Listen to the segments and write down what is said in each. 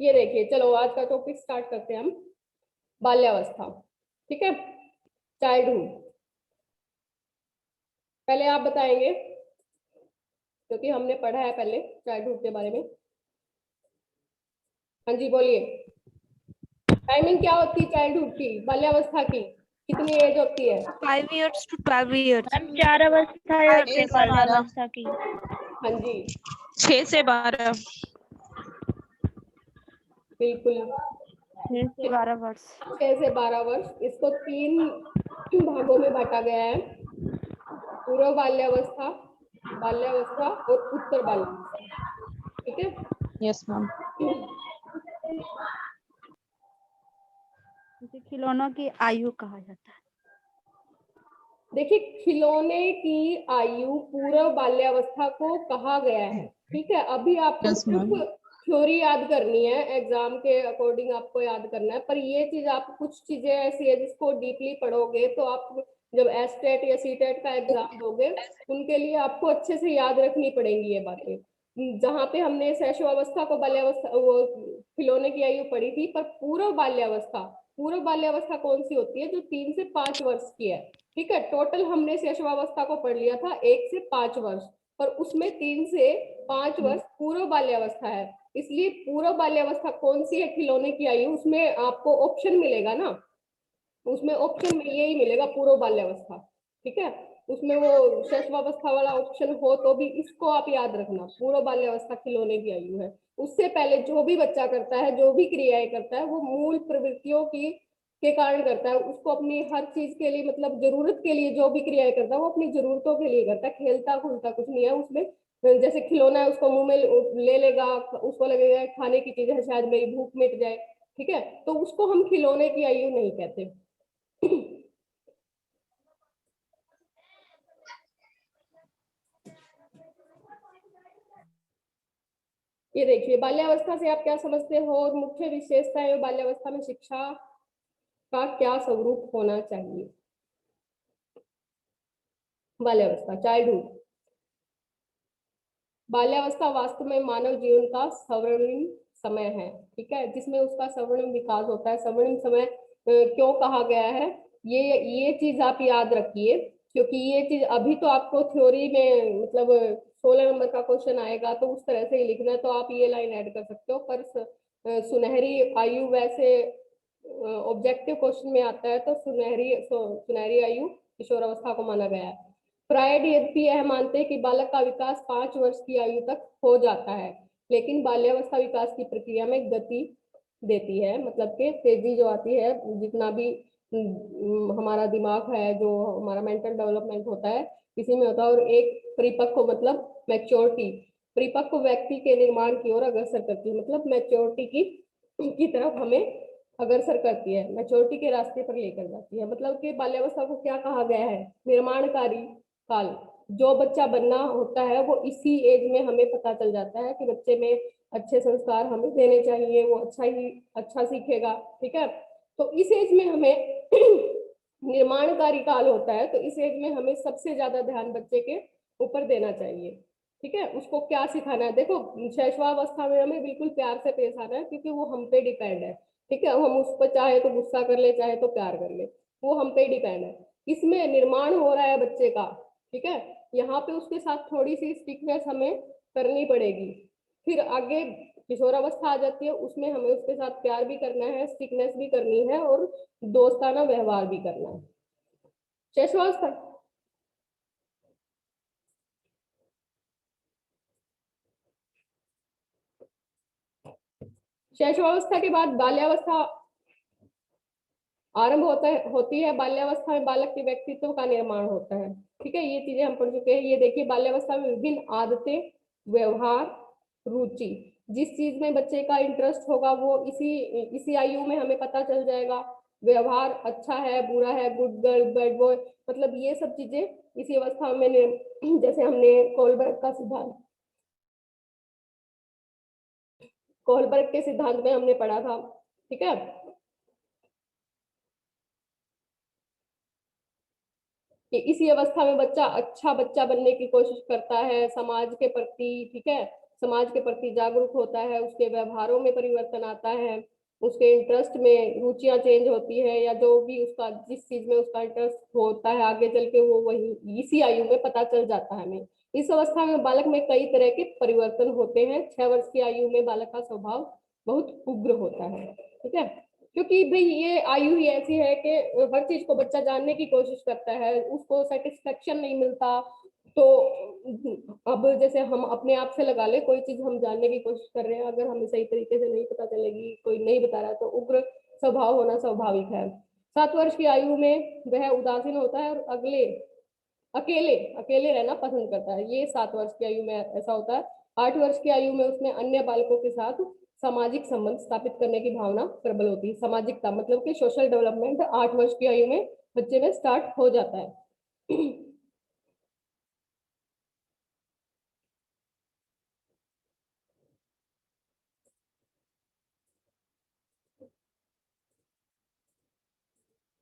ये देखिए, चलो आज का टॉपिक स्टार्ट करते हैं हम, बाल्यावस्था। ठीक है, चाइल्डहुड। पहले आप बताएंगे, क्योंकि हमने पढ़ा है पहले चाइल्डहुड के बारे में। हाँ जी, बोलिए। टाइमिंग क्या होती है चाइल्डहुड की, बाल्यावस्था की? कितनी एज होती है? 5 years to 12 years। हम 4 अवस्थाएं होती है बाल्यावस्था की। हाँ जी, 6 से 12। बिल्कुल। 6 से 12 वर्ष। 6 से 12 वर्ष। इसको 3 भागों में बांटा गया है, पूर्व बाल्यावस्था, बाल्यावस्था और उत्तर बाल्यावस्था। ठीक है। Yes ma'am. इसे खिलौनों की आयु कहा जाता है। देखिए, खिलौने की आयु पूर्व बाल्यावस्था को कहा गया है। ठीक है, अभी आपको Yes, सिर्फ ma'am। थ्योरी याद करनी है, एग्जाम के अकॉर्डिंग आपको याद करना है, पर ये चीज आप, कुछ चीजें ऐसी है जिसको डीपली पढ़ोगे तो आप जब एसटेट या सीटेट का एग्जाम दोगे उनके लिए आपको अच्छे से याद रखनी पड़ेंगी ये बातें। जहाँ पे हमने शैशवावस्था को बाल्यावस्था, वो खिलौने की आयु पढ़ी थी, पर पूर्व बाल्यावस्था, पूर्व बाल्यावस्था कौन सी होती है? जो 3 से 5 वर्ष की है। ठीक है, टोटल हमने शैशवावस्था को पढ़ लिया था 1 से 5 वर्ष, पर उसमें 3 से 5 वर्ष पूर्व बाल्यावस्था है। इसलिए पूर्व बाल्यावस्था कौन सी है खिलौने की आयु, उसमें आपको ऑप्शन मिलेगा ना, उसमें ऑप्शन में यही मिलेगा, पूर्व बाल्यावस्था। ठीक है, उसमें वो शैशवावस्था वाला ऑप्शन हो तो भी इसको आप याद रखना, पूर्व बाल्यावस्था खिलौने की आयु है। उससे पहले जो भी बच्चा करता है, जो भी क्रियाएं करता है, वो मूल प्रवृत्तियों की के कारण करता है। उसको अपनी हर चीज के लिए, मतलब जरूरत के लिए जो भी क्रियाएं करता है वो अपनी जरूरतों के लिए करता है, खेलता खुलता कुछ नहीं है उसमें। जैसे खिलौना है, उसको मुंह में ले लेगा, उसको लगेगा खाने की चीज है, शायद मेरी भूख मिट जाए। ठीक है, तो उसको हम खिलौने की आयु नहीं कहते। ये देखिए, बाल्यावस्था से आप क्या समझते हो और मुख्य विशेषताएं, बाल्यावस्था में शिक्षा का क्या स्वरूप होना चाहिए? बाल्यावस्था, चाइल्डहुड। बाल्यावस्था वास्तव में मानव जीवन का स्वर्णिम समय है। ठीक है, जिसमें उसका स्वर्णिम विकास होता है। स्वर्णिम समय क्यों कहा गया है, ये चीज आप याद रखिए, क्योंकि ये चीज अभी तो आपको थ्योरी में, मतलब 16 नंबर का क्वेश्चन आएगा तो उस तरह से ही लिखना है, तो आप ये लाइन ऐड कर सकते हो। पर सुनहरी आयु वैसे ऑब्जेक्टिव क्वेश्चन में आता है, तो सुनहरी आयु किशोरावस्था को माना गया है। फ्रायड यद्यपि यह मानते हैं कि बालक का विकास 5 वर्ष की आयु तक हो जाता है, लेकिन बाल्यावस्था विकास की प्रक्रिया में गति देती है, मतलब कि तेजी जो आती है, जितना भी हमारा दिमाग है, जो हमारा मेंटल डेवलपमेंट होता है, इसी में होता है। और एक परिपक्व, मतलब मैच्योरिटी, परिपक्व व्यक्ति के निर्माण की ओर अग्रसर करती है, मतलब मैच्योरिटी की तरफ हमें अग्रसर करती है, मैच्योरिटी के रास्ते पर लेकर जाती है। मतलब कि बाल्यावस्था को क्या कहा गया है? निर्माणकारी काल। जो बच्चा बनना होता है वो इसी एज में हमें पता चल जाता है कि बच्चे में अच्छे संस्कार हमें देने चाहिए, वो अच्छा सीखेगा। ठीक है, तो इस एज में हमें निर्माणकारी काल होता है, तो इस एज में हमें सबसे ज्यादा ध्यान बच्चे के ऊपर देना चाहिए। ठीक है, उसको क्या सिखाना है? देखो, शैशवावस्था में हमें बिल्कुल प्यार से पेश आना है, क्योंकि वो हम पे डिपेंड है। ठीक है, हम उस पर चाहे तो गुस्सा कर ले, चाहे तो प्यार कर ले, वो हम पे डिपेंड है। इसमें निर्माण हो रहा है बच्चे का। ठीक है, यहाँ पे उसके साथ थोड़ी सी स्ट्रिक्टनेस हमें करनी पड़ेगी। फिर आगे किशोरावस्था आ जाती है, उसमें हमें उसके साथ प्यार भी करना है, स्ट्रिक्टनेस भी करनी है और दोस्ताना व्यवहार भी करना है। शैशवावस्था, शैशवावस्था के बाद बाल्यावस्था आरंभ होती है। बाल्यावस्था में बालक के व्यक्तित्व का निर्माण होता है। ठीक है, ये चीजें हम पढ़ चुके हैं। ये देखिए, बाल्यावस्था में विभिन्न आदतें, व्यवहार, रुचि, जिस चीज में बच्चे का इंटरेस्ट होगा वो इसी आयु में हमें पता चल जाएगा। व्यवहार अच्छा है, बुरा है, गुड गर्ल, बैड बॉय, मतलब ये सब चीजें इसी अवस्था में जैसे हमने कोलबर्ग के सिद्धांत में हमने पढ़ा था। ठीक है, कि इसी अवस्था में बच्चा अच्छा बच्चा बनने की कोशिश करता है, समाज के प्रति, ठीक है, समाज के प्रति जागरूक होता है, उसके व्यवहारों में परिवर्तन आता है, उसके इंटरेस्ट में रुचियां चेंज होती है, या जो भी उसका जिस चीज में उसका इंटरेस्ट होता है आगे चल के वो वही इसी आयु में पता चल जाता है हमें। इस अवस्था में बालक में कई तरह के परिवर्तन होते हैं। 6 वर्ष की आयु में बालक का स्वभाव बहुत उग्र होता है, ठीक है, क्योंकि भाई ये आयु ही ऐसी है कि हर चीज को बच्चा जानने की कोशिश करता है, उसको सेटिस्फेक्शन नहीं मिलता। तो अब जैसे हम अपने आप से लगा ले, कोई चीज हम जानने की कोशिश कर रहे हैं, अगर हमें सही तरीके से नहीं पता चलेगी, कोई नहीं बता रहा, तो उग्र स्वभाव होना स्वाभाविक है। 7 वर्ष की आयु में वह उदासीन होता है और अकेले अकेले रहना पसंद करता है, ये 7 वर्ष की आयु में ऐसा होता है। 8 वर्ष की आयु में उसमें अन्य बालकों के साथ सामाजिक संबंध स्थापित करने की भावना प्रबल होती है। सामाजिकता मतलब कि सोशल डेवलपमेंट 8 वर्ष की आयु में बच्चे में स्टार्ट हो जाता है।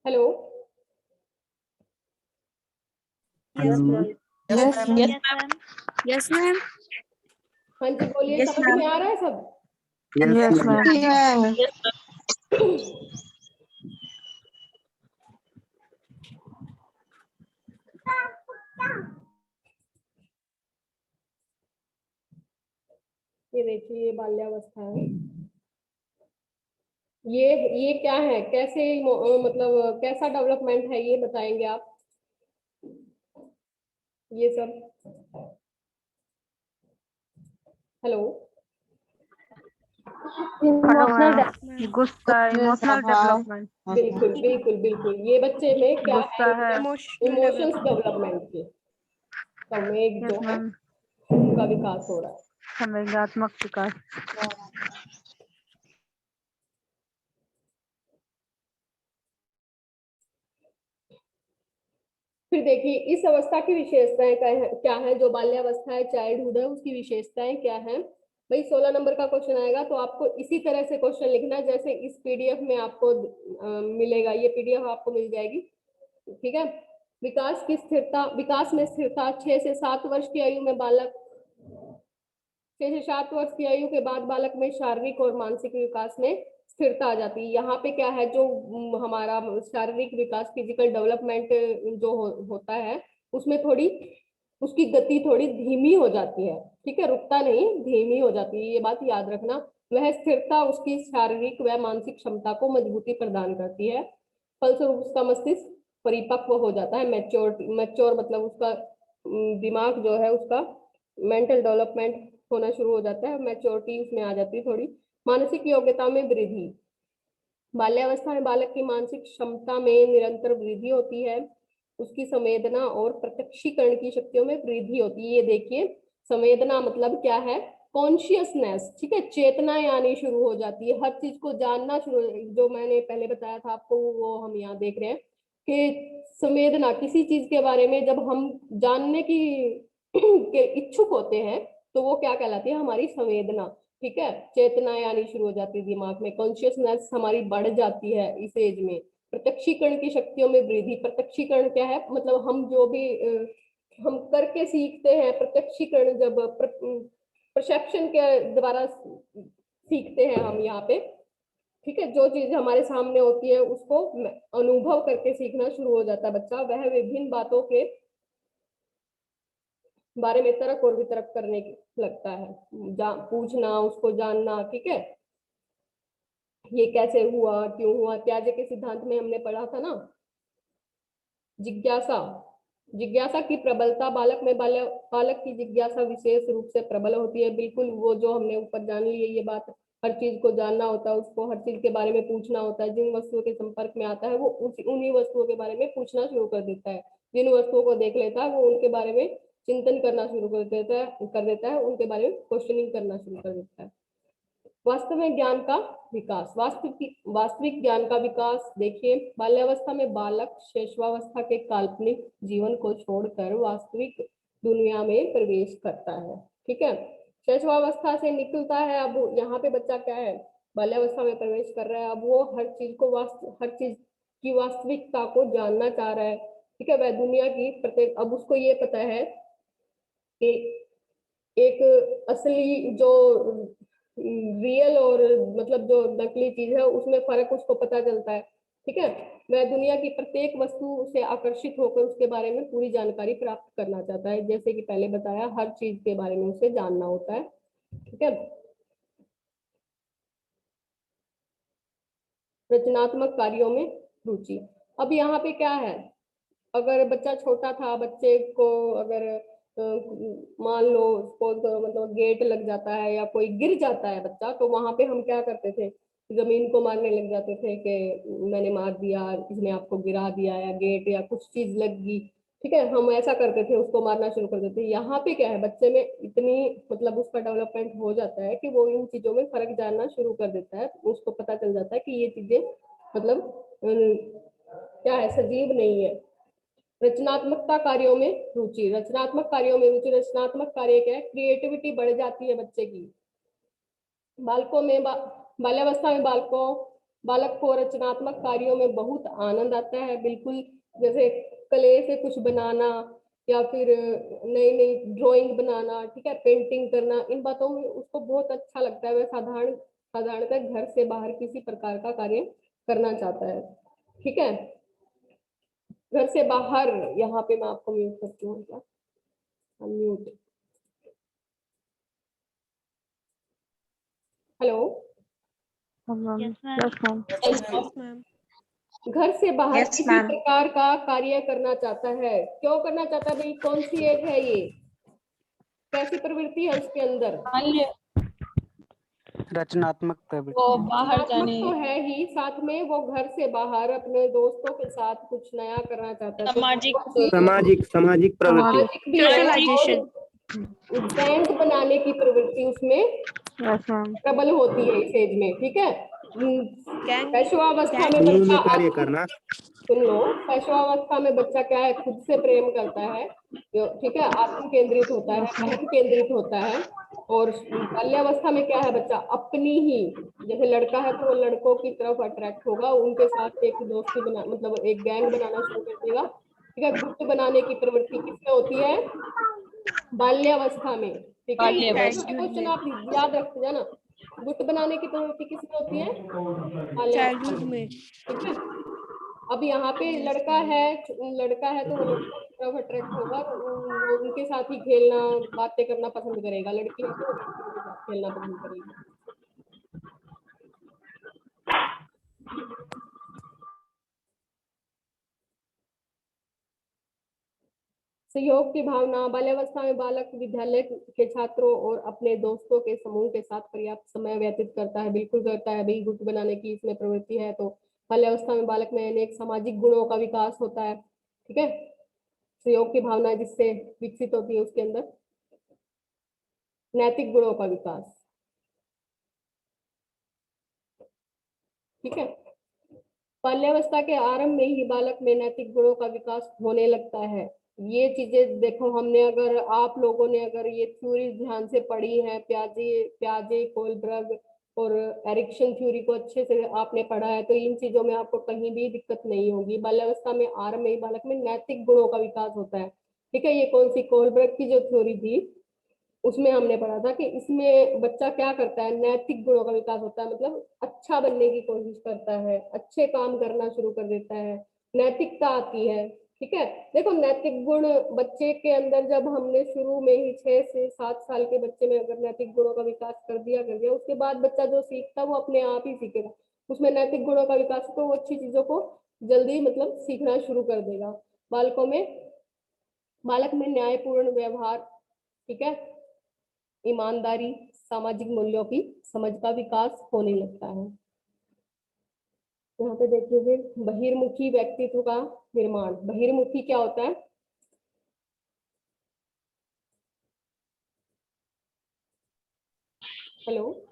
Hello, yes ma'am. हाँ जी बोलिए, समझ में आ रहा है सब? Yes ma'am. ये देखिए, ये बाल्यावस्था है। ये क्या है, कैसे मतलब कैसा डेवलपमेंट है, ये बताएंगे आप? ये सब, हेलो, गुस्सा, इमोशनल डेवलपमेंट। बिल्कुल बिल्कुल बिल्कुल, ये बच्चे में क्या गुस्सा है, इमोशंस डेवलपमेंट के संवेग जो है उनका विकास हो रहा है। संवेगात्मक विकास। फिर देखिए, इस अवस्था की विशेषताएं क्या है, जो बाल्यावस्था है, चाइल्डहुड है, उसकी विशेषताएं क्या है? भाई 16 नंबर का क्वेश्चन आएगा, तो आपको इसी तरह से क्वेश्चन लिखना है जैसे इस पीडीएफ में आपको मिलेगा, ये पीडीएफ आपको मिल जाएगी, ठीक है। विकास की स्थिरता, विकास में स्थिरता 6 से 7 वर्ष की आयु में बालक, 6 से 7 वर्ष की आयु के बाद बालक में शारीरिक और मानसिक विकास में स्थिरता आ जाती है। यहाँ पे क्या है, जो हमारा शारीरिक विकास, फिजिकल डेवलपमेंट जो होता है, उसमें थोड़ी उसकी गति थोड़ी धीमी हो जाती है, ठीक है, रुकता नहीं, धीमी हो जाती है, ये बात याद रखना। वह स्थिरता उसकी शारीरिक व मानसिक क्षमता को मजबूती प्रदान करती है। फलस्वरूप उसका मस्तिष्क परिपक्व हो जाता है, मैच्योर मतलब उसका दिमाग जो है उसका मेंटल डेवलपमेंट होना शुरू हो जाता है, मैच्योरिटी उसमें आ जाती है थोड़ी। मानसिक योग्यता में वृद्धि, बाल्यावस्था में बालक की मानसिक क्षमता में निरंतर वृद्धि होती है, उसकी संवेदना और प्रत्यक्षीकरण की शक्तियों में वृद्धि होती है। ये देखिए, संवेदना मतलब क्या है, कॉन्शियसनेस, ठीक है, चेतनाएं आनी शुरू हो जाती है, हर चीज को जानना शुरू, जो मैंने पहले बताया था आपको वो हम यहाँ देख रहे हैं कि संवेदना, किसी चीज के बारे में जब हम जानने की के इच्छुक होते हैं तो वो क्या कहलाती है, हमारी संवेदना, ठीक है, चेतनाएं आनी शुरू हो जाती है दिमाग में, कॉन्शियसनेस हमारी बढ़ जाती है इस एज में। प्रत्यक्षीकरण की शक्तियों में वृद्धि, प्रत्यक्षीकरण क्या है, मतलब हम जो भी हम करके सीखते हैं, प्रत्यक्षीकरण जब परसेप्शन के द्वारा सीखते हैं हम यहाँ पे, ठीक है, जो चीज हमारे सामने होती है उसको अनुभव करके सीखना शुरू हो जाता है बच्चा। वह विभिन्न बातों के बारे में तर्क और वितर्क करने लगता है, पूछना, उसको जानना, ठीक है, ये कैसे हुआ, क्यों हुआ, त्याज्य के सिद्धांत में हमने पढ़ा था ना। जिज्ञासा, जिज्ञासा की प्रबलता, बालक में बालक की जिज्ञासा विशेष रूप से प्रबल होती है, बिल्कुल वो जो हमने ऊपर जान ली है ये बात, हर चीज को जानना होता है, उसको हर चीज के बारे में पूछना होता है, जिन वस्तुओं के संपर्क में आता है वो उन्हीं वस्तुओं के बारे में पूछना शुरू कर देता है, जिन वस्तुओं को देख लेता है वो उनके बारे में चिंतन करना शुरू कर देता है, उनके बारे में क्वेश्चनिंग करना शुरू कर देता है। वास्तव में ज्ञान का विकास, वास्तविक ज्ञान का विकास, देखिए, बाल्यावस्था में बालक शैशवावस्था के काल्पनिक जीवन को छोड़कर वास्तविक दुनिया में प्रवेश करता है, ठीक है, शैशवावस्था से निकलता है। अब यहाँ पे बच्चा क्या है, बाल्यावस्था में प्रवेश कर रहा है, अब वो हर चीज को हर चीज की वास्तविकता को जानना चाह रहा है, ठीक है, वह दुनिया की प्रत्येक, अब उसको ये पता है कि एक असली जो रियल और मतलब जो नकली चीज है उसमें फर्क उसको पता चलता है। ठीक है, वह दुनिया की प्रत्येक वस्तु से आकर्षित होकर उसके बारे में पूरी जानकारी प्राप्त करना चाहता है। जैसे कि पहले बताया, हर चीज के बारे में उसे जानना होता है। ठीक है, रचनात्मक कार्यों में रुचि। अब यहाँ पे क्या है, अगर बच्चा छोटा था, बच्चे को अगर मान लो सपोज करो मतलब गेट लग जाता है या कोई गिर जाता है बच्चा, तो वहां पे हम क्या करते थे, जमीन को मारने लग जाते थे कि मैंने मार दिया, इसने आपको गिरा दिया, या गेट या कुछ चीज लग गई। ठीक है, हम ऐसा करते थे, उसको मारना शुरू कर देते थे। यहाँ पे क्या है, बच्चे में इतनी मतलब उसका डेवलपमेंट हो जाता है कि वो इन चीजों में फर्क जानना शुरू कर देता है। उसको पता चल जाता है कि ये चीजें मतलब क्या है, सजीव नहीं है। रचनात्मकता कार्यों में रुचि, रचनात्मक कार्यों में रुचि, रचनात्मक कार्य क्या है, क्रिएटिविटी बढ़ जाती है बच्चे की। बालकों में बाल्यावस्था में बालक को रचनात्मक कार्यों में बहुत आनंद आता है। बिल्कुल जैसे क्ले से कुछ बनाना या फिर नई नई ड्राइंग बनाना, ठीक है, पेंटिंग करना, इन बातों में उसको बहुत अच्छा लगता है। वह साधारणतः घर से बाहर किसी प्रकार का कार्य करना चाहता है। ठीक है, घर से बाहर, यहाँ पे मैं आपको म्यूट करती हूँ क्या, unmute. Hello, Yes, ma'am. Yes, ma'am. घर से बाहर Yes, किसी ma'am. प्रकार का कार्य करना चाहता है। क्यों करना चाहता है भाई, कौन सी एज है ये, कैसी प्रवृत्ति है उसके अंदर? रचनात्मक प्रवृत्ति। वो बाहर रचनात्मक जाने, तो है ही, साथ में वो घर से बाहर अपने दोस्तों के साथ कुछ नया करना चाहता है। सामाजिक सामाजिक प्रवृत्ति। सामाजिक भी है, और बैंक बनाने की प्रवृत्ति उसमें yes, ma'am. प्रबल होती है इस एज में। ठीक है, पैशवावस्था में समूह में बच्चा कार्य करना। सुन लो, पैशवावस्था में बच्चा क्या है, खुद से प्रेम करता है, ठीक है, आत्म केंद्रित होता है, अहम केंद्रित होता है। और बाल्यावस्था में क्या है, बच्चा अपनी ही, जैसे लड़का है तो वो लड़कों की तरफ अट्रैक्ट होगा, उनके साथ एक दोस्ती बना मतलब एक गैंग बनाना शुरू कर देगा। ठीक है, गुट बनाने की प्रवृत्ति किसमें होती है, बाल्यावस्था में। ठीक है, ये क्वेश्चन आप याद रखते जाना, गुट बनाने की प्रवृत्ति किसमें होती है, बाल्यावस्था में। ठीक है, अब यहाँ पे लड़का है तो वो लड़कों की तरफ अट्रैक्ट होगा, तो वो उनके साथ ही खेलना बातें करना पसंद करेगा। लड़की है तो वो लड़कियों के साथ खेलना पसंद करेगी। सहयोग की भावना, बाल्यावस्था में बालक विद्यालय के छात्रों और अपने दोस्तों के समूह के साथ पर्याप्त समय व्यतीत करता है। बिल्कुल करता है भाई, गुट बनाने की इसमें प्रवृत्ति है। तो बाल्यावस्था में बालक में अनेक सामाजिक गुणों का विकास होता है। ठीक है, सहयोग की भावना जिससे विकसित होती है उसके अंदर, नैतिक गुणों का विकास। ठीक है, बाल्यावस्था के आरंभ में ही बालक में नैतिक गुणों का विकास होने लगता है। ये चीजें देखो, हमने अगर आप लोगों ने अगर ये थ्योरी ध्यान से पढ़ी है, प्याजे कोलबर्ग और एरिक्सन थ्योरी को अच्छे से आपने पढ़ा है, तो इन चीजों में आपको कहीं भी दिक्कत नहीं होगी। बाल्यावस्था में आरंभ में ही बालक में नैतिक गुणों का विकास होता है। ठीक है, ये कौन सी, कोलबर्ग की जो थ्योरी थी उसमें हमने पढ़ा था कि इसमें बच्चा क्या करता है, नैतिक गुणों का विकास होता है, मतलब अच्छा बनने की कोशिश करता है, अच्छे काम करना शुरू कर देता है, नैतिकता आती है। ठीक है, देखो नैतिक गुण बच्चे के अंदर जब हमने शुरू में ही 6 से 7 साल के बच्चे में अगर नैतिक गुणों का विकास कर दिया, उसके बाद बच्चा जो सीखता है वो अपने आप ही सीखेगा। उसमें नैतिक गुणों का विकास, तो वो अच्छी चीजों को जल्दी मतलब सीखना शुरू कर देगा। बालक में न्यायपूर्ण व्यवहार, ठीक है, ईमानदारी, सामाजिक मूल्यों की समझ का विकास होने लगता है। यहाँ पे देखिए फिर बहिर्मुखी व्यक्तित्व का निर्माण। बहिर्मुखी क्या होता है, हेलो,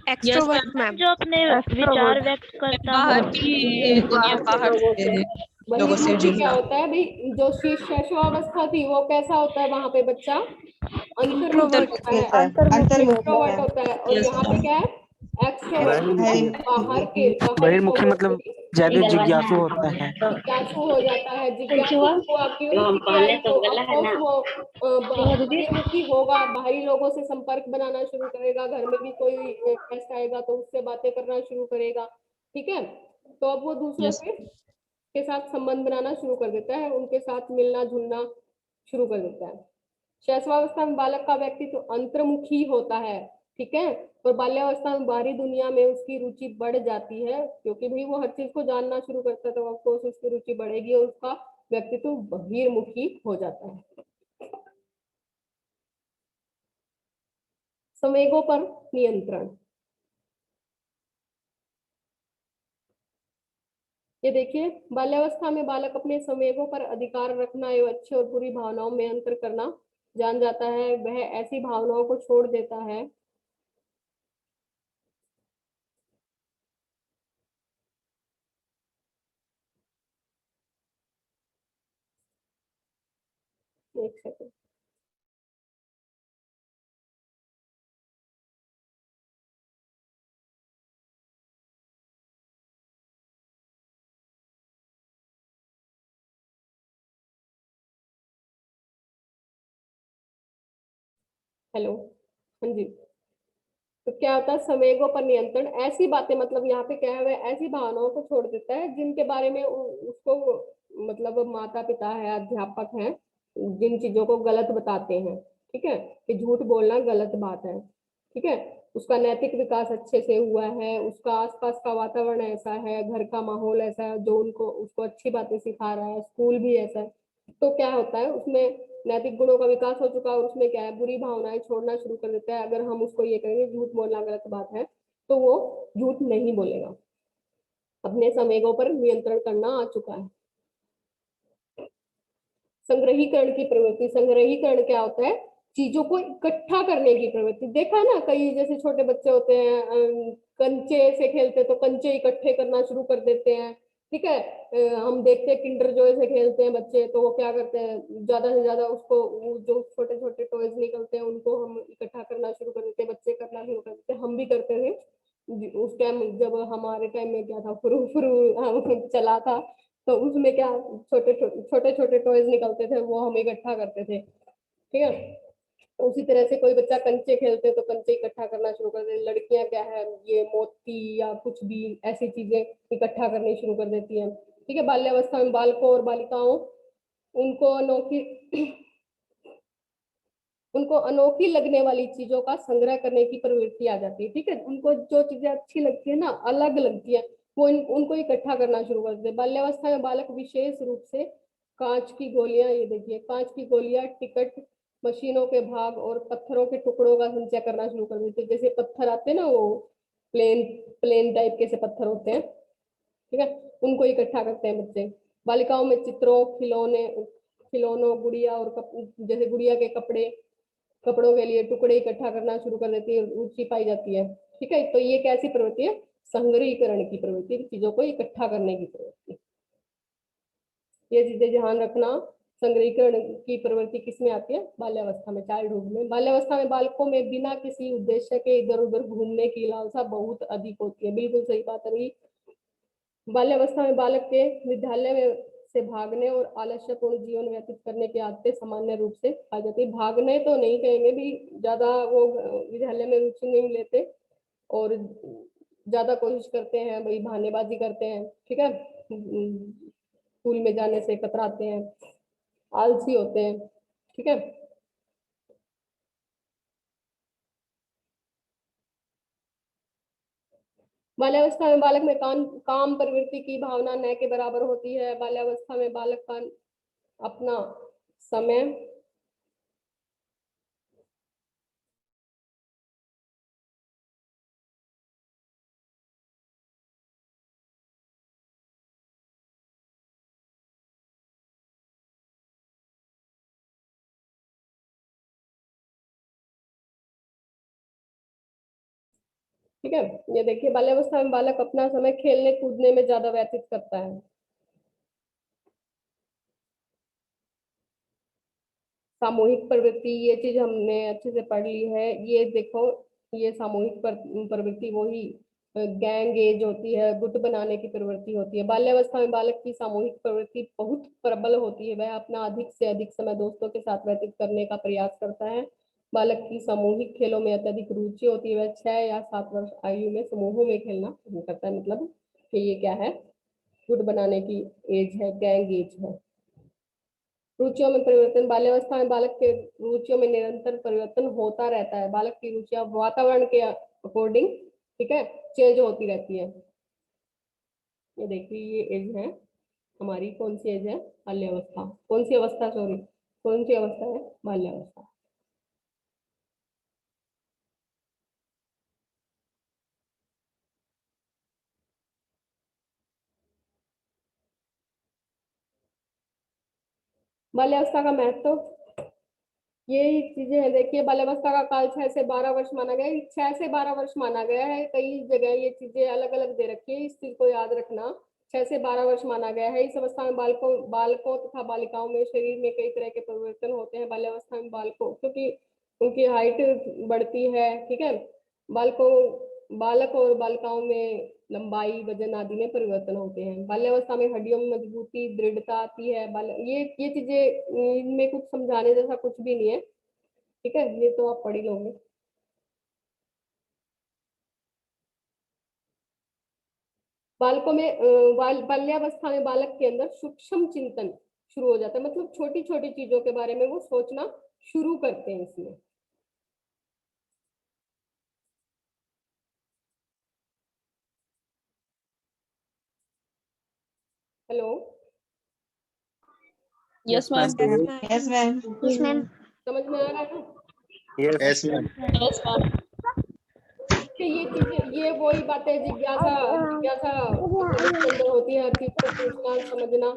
एक्सट्रोवर्ट मैम, जो अपने विचार व्यक्त करता है। बाहर की दुनिया, बाहर से लोगों से बहिर्मुखी क्या जुड़ना। होता है भाई, जो शैशवावस्था थी वो कैसा होता है, वहां पे बच्चा अंतर्मुख होता है, एक्सट्रोवर्ट होता है। और यहाँ पे क्या है, एक्सट्रोवर्ट, बाहर के बहिर्मुखी मतलब ज्यादा जिज्ञासु होता है। जिज्ञासु हो जाता है, जिज्ञासु हुआ, क्यूरियोसिटी आई तो ऑफकोर्स वो बहिर्मुखी होगा, बाहरी लोगों से संपर्क बनाना शुरू करेगा, घर में भी कोई गेस्ट आएगा तो उससे बातें करना शुरू करेगा। ठीक है, तो अब वो दूसरों Yes. के साथ संबंध बनाना शुरू कर देता है, उनके साथ मिलना जुलना शुरू कर देता है। शैशवावस्था में बालक का व्यक्तित्व अंतर्मुखी होता है। ठीक है, और बाल्यावस्था में बाहरी दुनिया में उसकी रुचि बढ़ जाती है, क्योंकि भाई वो हर चीज को जानना शुरू करता है, तो ऑफकोर्स उसकी रुचि बढ़ेगी और उसका व्यक्तित्व बहिर्मुखी हो जाता है। संवेगों पर नियंत्रण, ये देखिए, बाल्यावस्था में बालक अपने संवेगों पर अधिकार रखना एवं अच्छी और बुरी भावनाओं में अंतर करना जान जाता है। वह ऐसी भावनाओं को छोड़ देता है एक सेकंड, हेलो, हाँ जी। तो क्या होता है संवेगों पर नियंत्रण, ऐसी बातें, मतलब यहाँ पे क्या है, वह ऐसी भावनाओं को छोड़ देता है जिनके बारे में उसको, मतलब माता पिता है, अध्यापक हैं, जिन चीजों को गलत बताते हैं। ठीक है, कि झूठ बोलना गलत बात है। ठीक है, उसका नैतिक विकास अच्छे से हुआ है, उसका आसपास का वातावरण ऐसा है, घर का माहौल ऐसा है जो उनको उसको अच्छी बातें सिखा रहा है, स्कूल भी ऐसा है, तो क्या होता है उसमें नैतिक गुणों का विकास हो चुका है और उसमें क्या है, बुरी भावनाएं छोड़ना शुरू कर देता है। अगर हम उसको ये कहेंगे झूठ बोलना गलत बात है, तो वो झूठ नहीं बोलेगा, अपने संवेगों पर नियंत्रण करना आ चुका है। संग्रहीकरण की प्रवृत्ति, संग्रहीकरण क्या होता है, चीजों को इकट्ठा करने की प्रवृत्ति। देखा ना, कई जैसे छोटे बच्चे होते हैं, कंचे से खेलते तो कंचे इकट्ठे करना शुरू कर देते हैं। ठीक है, हम देखते हैं किंडर जॉय से खेलते हैं बच्चे, तो वो क्या करते हैं, ज्यादा से ज्यादा उसको, जो छोटे छोटे टॉयज निकलते हैं उनको हम इकट्ठा करना शुरू कर देते हैं, बच्चे करना शुरू कर देते हैं, हम भी करते थे उस टाइम, जब हमारे टाइम में क्या था, फ्रू फ्रू चला था, तो उसमें क्या छोटे छोटे छोटे टॉयज निकलते थे, वो हम इकट्ठा करते थे। ठीक है, उसी तरह से कोई बच्चा कंचे खेलते तो कंचे इकट्ठा करना शुरू कर देती, लड़कियां क्या है, ये मोती या कुछ भी ऐसी चीजें इकट्ठा करनी शुरू कर देती है। ठीक है, बाल्यावस्था में बालकों और बालिकाओं, उनको अनोखी उनको अनोखी लगने वाली चीजों का संग्रह करने की प्रवृत्ति आ जाती है। ठीक है, उनको जो चीजें अच्छी लगती है ना, अलग लगती है, वो उनको इकट्ठा करना शुरू कर देते हैं। बाल्यावस्था में बालक विशेष रूप से कांच की गोलियां, ये देखिए, कांच की गोलियां, टिकट, मशीनों के भाग और पत्थरों के टुकड़ों का संचय करना शुरू कर देते हैं। जैसे पत्थर आते हैं ना, वो प्लेन प्लेन टाइप के से पत्थर होते हैं, ठीक है, उनको इकट्ठा करते हैं बच्चे। बालिकाओं में चित्रों, खिलौनों, गुड़िया और जैसे गुड़िया के कपड़ों के लिए टुकड़े इकट्ठा करना शुरू कर देती है, रुचि पाई जाती है। ठीक है, तो ये कैसी प्रवृत्ति है, संग्रहीकरण की प्रवृत्ति, चीजों को इकट्ठा करने की प्रवृत्ति। ये चीजें ध्यान रखना, संग्रहीकरण की प्रवृत्ति किसमें आती है, बाल्यावस्था में, चाइल्डहुड में। बाल्यावस्था में बालकों में बिना किसी उद्देश्य के इधर उधर घूमने की लालसा बहुत अधिक होती है। बिल्कुल सही बात है भाई, बाल्यावस्था में बालक के विद्यालय में से भागने और आलस्यपूर्ण जीवन व्यतीत करने की आदतें सामान्य रूप से पाई जाती है। भागने तो नहीं कहेंगे भी, ज्यादा वो विद्यालय में रुचि नहीं लेते और ज्यादा कोशिश करते हैं भाई, बहानेबाजी करते हैं। ठीक है, स्कूल में जाने से कतराते हैं, आलसी होते हैं। ठीक है, बाल्यावस्था में बालक में काम प्रवृत्ति की भावना न के बराबर होती है। बाल्यावस्था में बालक का अपना समय ठीक है, ये देखिए, बाल्यावस्था में बालक अपना समय खेलने कूदने में ज्यादा व्यतीत करता है। सामूहिक प्रवृत्ति, ये चीज हमने अच्छे से पढ़ ली है, ये देखो, ये सामूहिक प्रवृत्ति वही गैंग एज होती है, गुट बनाने की प्रवृत्ति होती है। बाल्यावस्था में बालक की सामूहिक प्रवृत्ति बहुत प्रबल होती है, वह अपना अधिक से अधिक समय दोस्तों के साथ व्यतीत करने का प्रयास करता है। बालक की सामूहिक खेलों में अत्यधिक रुचि होती है, वह 6 या 7 वर्ष आयु में समूहों में खेलना पसंद करता है। मतलब कि ये क्या है, गुट बनाने की एज है, गैंग एज है। रुचियों में परिवर्तन, बाल्यावस्था में बालक के रुचियों में निरंतर परिवर्तन होता रहता है। बालक की रुचियां वातावरण के अकॉर्डिंग, ठीक है, चेंज होती रहती है। ये देखिए ये एज है हमारी, कौन सी एज है, बाल्यावस्था। कौन सी अवस्था, सॉरी, कौन सी अवस्था है, बाल्यावस्था। बाल्यावस्था का महत्व, यही चीजें हैं। देखिए बाल्यावस्था का काल 6 से 12 वर्ष माना गया है। 6 से 12 वर्ष माना गया है, कई जगह ये चीजें अलग अलग दे रखी है, इस चीज को याद रखना। 6 से 12 वर्ष माना गया है। इस अवस्था में बालकों तथा बालिकाओं में शरीर में कई तरह के परिवर्तन होते हैं। बाल्यावस्था में बालकों, क्योंकि उनकी हाइट बढ़ती है, ठीक है, बालक और बालिकाओं में लंबाई, वजन आदि में परिवर्तन होते हैं। बाल्यावस्था में हड्डियों में मजबूती, दृढ़ता आती है। ये चीजें, इनमें कुछ समझाने जैसा कुछ भी नहीं है, ठीक है, ये तो आप पढ़ ही लोगे। बालकों में बाल्यावस्था में बालक के अंदर सूक्ष्म चिंतन शुरू हो जाता है, मतलब छोटी छोटी चीजों के बारे में वो सोचना शुरू करते हैं इसमें। Hello, Yes, ma'am. Yes, ma'am. Yes, ma'am. समझ में आ रहा है ना? Yes ma'am. Yes, ma'am. कि ये चीजें, ये वही बातें, जिज्ञासा जिज्ञासा मतलब इसके अंदर होती है, हर चीज को पूछना समझना।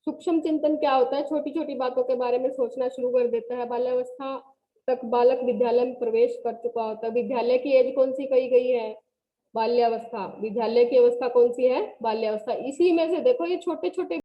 सूक्ष्म चिंतन क्या होता है, छोटी छोटी बातों के बारे में सोचना शुरू कर देता है। बाल्यावस्था तक बालक विद्यालय में प्रवेश कर चुका होता है। विद्यालय की एज कौन सी कही गई है, बाल्यावस्था। विद्यालय की अवस्था कौन सी है, बाल्यावस्था। इसी में से देखो ये छोटे छोटे